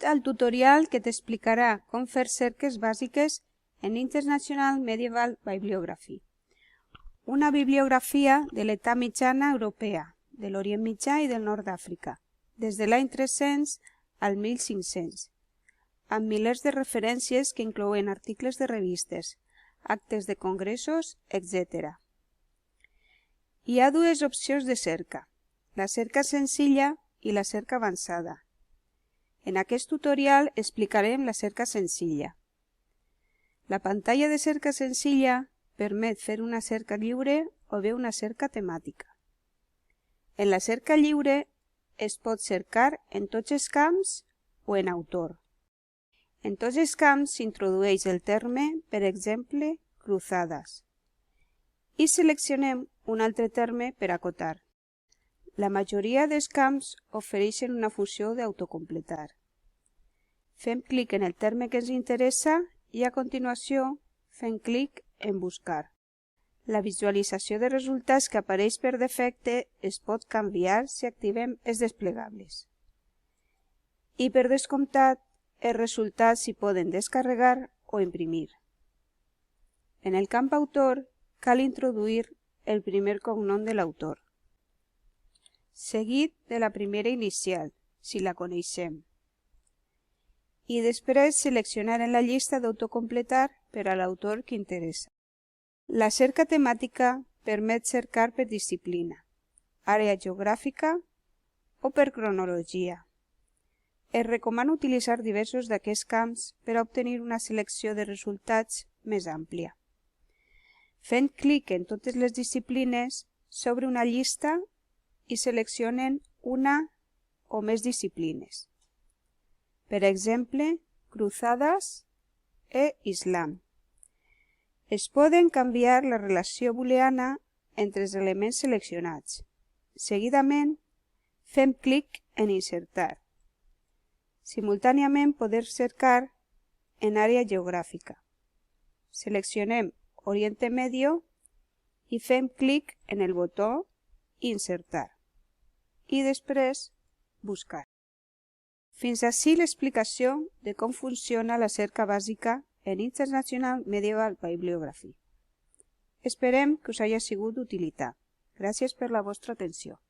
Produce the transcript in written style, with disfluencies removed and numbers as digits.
al tutorial que t'explicarà com fer cerques bàsiques en International Medieval Bibliography, una bibliografia de l'edat mitjana europea, de l'Orient Mitjà i del nord d'Àfrica, des de l'any 300 al 1500, amb milers de referències que inclouen articles de revistes, actes de congressos, etc. Hi ha dues opcions de cerca, la cerca senzilla i la cerca avançada. En aquest tutorial explicarem la cerca senzilla. La pantalla de cerca senzilla permet fer una cerca lliure o bé una cerca temàtica. En la cerca lliure es pot cercar en tots els camps o en autor. En tots els camps s'introdueix el terme, per exemple, cruzadas, i seleccionem un altre terme per acotar. La majoria dels camps ofereixen una funció d'autocompletar. Fem clic en el terme que ens interessa i a continuació fem clic en buscar. La visualització de resultats que apareix per defecte es pot canviar si activem els desplegables. I per descomptat, els resultats s'hi poden descarregar o imprimir. En el camp autor cal introduir el primer cognom de l'autor, seguit de la primera inicial, si la coneixem, i després seleccionar en la llista d'autocompletar per a l'autor que interessa. La cerca temàtica permet cercar per disciplina, àrea geogràfica o per cronologia. Es recomana utilitzar diversos d'aquests camps per a obtenir una selecció de resultats més àmplia. Fent clic en totes les disciplines, s'obre una llista i seleccionen una o més disciplines. Per exemple, cruzadas e islam. Es poden canviar la relació booleana entre els elements seleccionats. Seguidament, fem clic en insertar. Simultàniament podem cercar en àrea geogràfica. Seleccionem Oriente Medio i fem clic en el botó Insertar i després Buscar. Fins ací l'explicació de com funciona la cerca bàsica en International Medieval Bibliography. Esperem que us hagi sigut d'utilitat. Gràcies per la vostra atenció.